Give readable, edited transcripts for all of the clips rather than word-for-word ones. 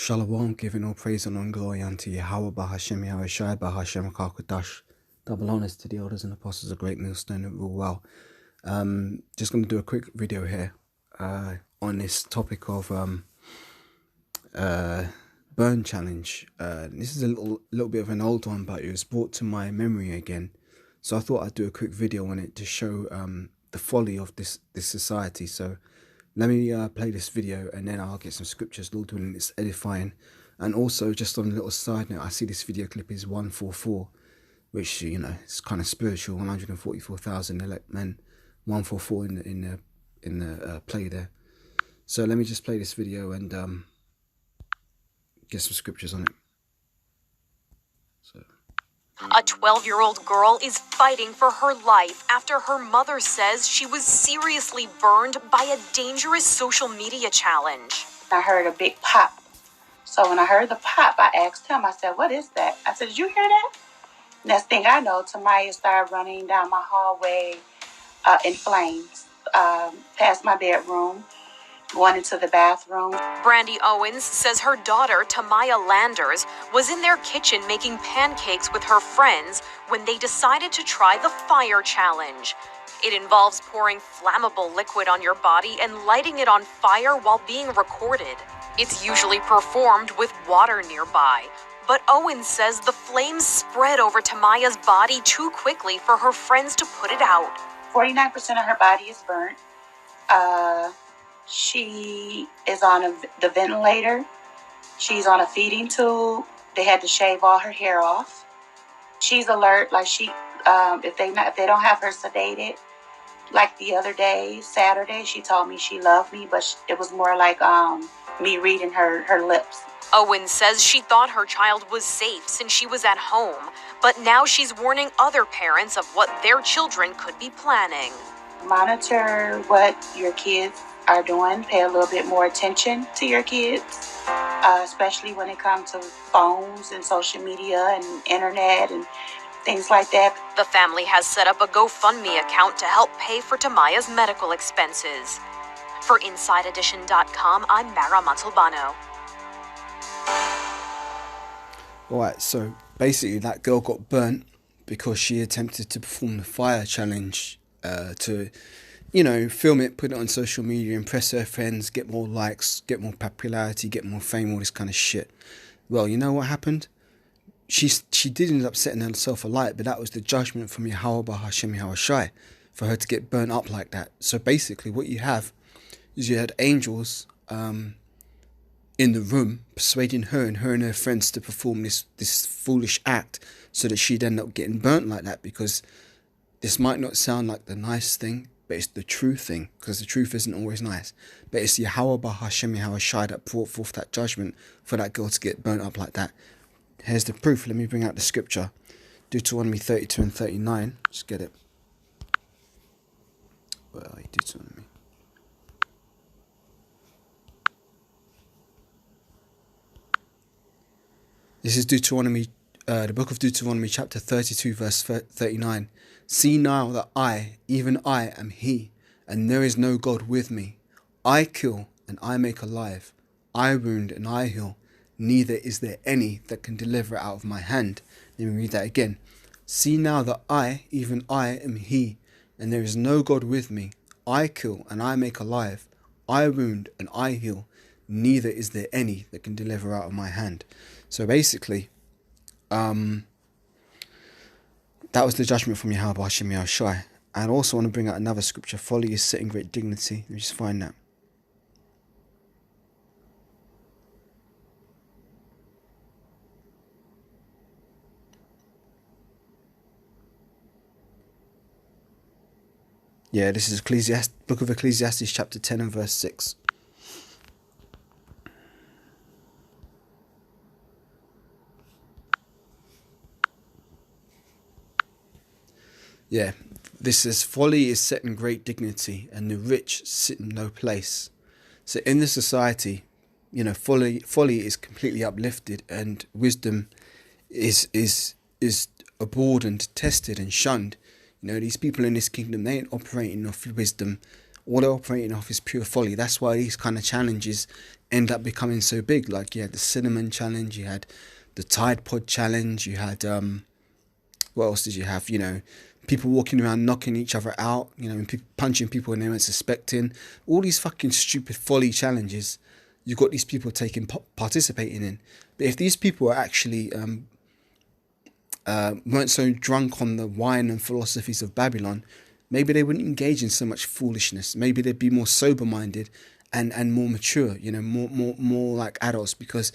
Shalom, giving all praise and all glory unto Yahweh Bahashem Yahweh Shai Bahashem Kakadash. Double honors to the elders and apostles of Great Millstone that rule well. Just going to do a quick video here on this topic of burn challenge. This is a little bit of an old one, but it was brought to my memory again. So I thought I'd do a quick video on it to show the folly of this society. So let me play this video and then I'll get some scriptures, Lord willing, it's edifying. And also, just on a little side note, I see this video clip is 144, which, you know, it's kind of spiritual. 144,000 elect men, 144 in the play there. So let me just play this video and get some scriptures on it. So. A 12-year-old girl is fighting for her life after her mother says she was seriously burned by a dangerous social media challenge. I heard a big pop. So when I heard the pop, I asked him, I said, "What is that?" I said, "Did you hear that?" Next thing I know, Tamaya started running down my hallway in flames, past my bedroom, going into the bathroom. Brandy Owens says her daughter, Tamaya Landers, was in their kitchen making pancakes with her friends when they decided to try the fire challenge. It involves pouring flammable liquid on your body and lighting it on fire while being recorded. It's usually performed with water nearby, but Owens says the flames spread over Tamaya's body too quickly for her friends to put it out. 49% of her body is burnt. She is on the ventilator. She's on a feeding tube. They had to shave all her hair off. She's alert, like if they don't have her sedated, like the other day, Saturday, she told me she loved me, but it was more like me reading her lips. Owens says she thought her child was safe since she was at home, but now she's warning other parents of what their children could be planning. Monitor what your kids are doing. Pay a little bit more attention to your kids, especially when it comes to phones and social media and internet and things like that. The family has set up a GoFundMe account to help pay for Tamaya's medical expenses. For InsideEdition.com, I'm Mara Montalbano. Alright, so basically that girl got burnt because she attempted to perform the fire challenge to, you know, film it, put it on social media, impress her friends, get more likes, get more popularity, get more fame, all this kind of shit. Well, you know what happened? She did end up setting herself alight, but that was the judgment from Yahweh Bahashem Yahweh Shai for her to get burnt up like that. So basically what you have is you had angels in the room persuading her and her friends to perform this foolish act so that she'd end up getting burnt like that, because this might not sound like the nice thing, but it's the true thing, because the truth isn't always nice. But it's Yahweh Bahashem Yahweh Shai that brought forth that judgment for that girl to get burnt up like that. Here's the proof. Let me bring out the scripture. Deuteronomy 32 and 39. Just get it. Where are you? Deuteronomy. This is Deuteronomy, the book of Deuteronomy, chapter 32, verse 39. See now that I, even I, am He, and there is no God with me. I kill and I make alive. I wound and I heal. Neither is there any that can deliver it out of my hand. Let me read that again. See now that I, even I, am He, and there is no God with me. I kill and I make alive. I wound and I heal. Neither is there any that can deliver out of my hand. So basically, that was the judgment from Yahweh Hashem Yahweh Shai. I also want to bring out another scripture. Folly is set in great dignity. Let me just find that. Yeah, this is book of Ecclesiastes, chapter 10 and verse 6. Yeah, this says, folly is set in great dignity, and the rich sit in no place. So in this society, you know, folly is completely uplifted, and wisdom is abhorred and detested and shunned. You know, these people in this kingdom, they ain't operating off wisdom all they're operating off is pure folly. That's why these kind of challenges end up becoming so big. Like you had the cinnamon challenge, you had the Tide Pod challenge, you had what else did you have? You know, people walking around knocking each other out, you know, and punching people when they weren't suspecting. All these fucking stupid folly challenges you've got these people participating in. But if these people are actually weren't so drunk on the wine and philosophies of Babylon, maybe they wouldn't engage in so much foolishness. Maybe they'd be more sober-minded and more mature, you know, more like adults. Because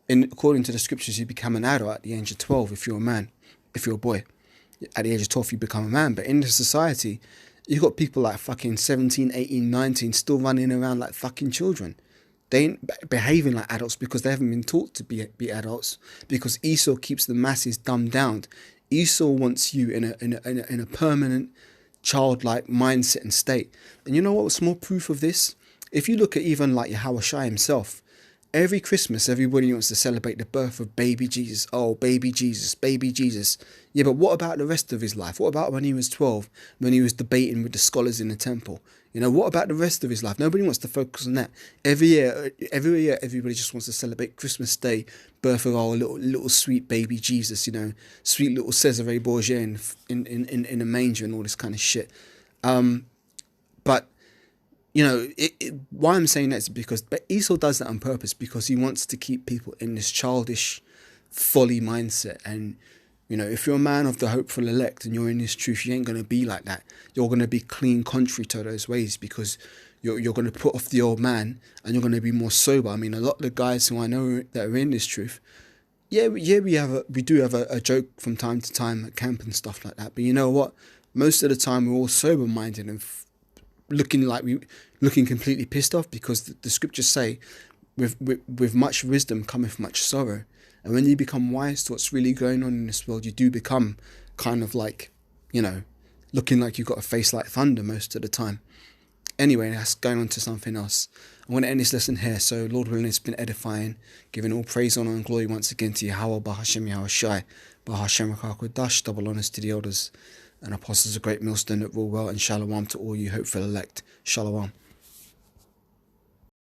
according to the scriptures, you become an adult at the age of 12 if you're a man. If you're a boy, at the age of 12, you become a man. But in the society, you've got people like fucking 17, 18, 19 still running around like fucking children. They ain't behaving like adults because they haven't been taught to be adults. Because Esau keeps the masses dumbed down. Esau wants you in a permanent childlike mindset and state. And you know what's more proof of this? If you look at even like Yahushua himself, every Christmas, everybody wants to celebrate the birth of baby Jesus. Oh, baby Jesus, baby Jesus. Yeah, but what about the rest of his life? What about when he was 12, when he was debating with the scholars in the temple? You know, what about the rest of his life? Nobody wants to focus on that. Every year, everybody just wants to celebrate Christmas Day, birth of our little sweet baby Jesus, you know, sweet little Cesare Borgia in a manger and all this kind of shit. But you know, why I'm saying that is because Esau does that on purpose, because he wants to keep people in this childish folly mindset. And, you know, if you're a man of the hopeful elect and you're in this truth, you ain't going to be like that. You're going to be clean contrary to those ways, because you're going to put off the old man and you're going to be more sober. I mean, a lot of the guys who I know that are in this truth, we do have a joke from time to time at camp and stuff like that. But you know what? Most of the time we're all sober minded and looking completely pissed off, because the scriptures say with much wisdom cometh much sorrow. And when you become wise to what's really going on in this world, you do become kind of like, you know, looking like you've got a face like thunder most of the time. Anyway, that's going on to something else. I'm going to end this lesson here. So Lord willing, it's been edifying, giving all praise, honor and glory once again to Yahweh, Bahashem, Yahushai, Bahashem, Rakakodash, double honors to the elders and apostles of great millstone that rule well, and shalom to all you hopeful elect. Shalom.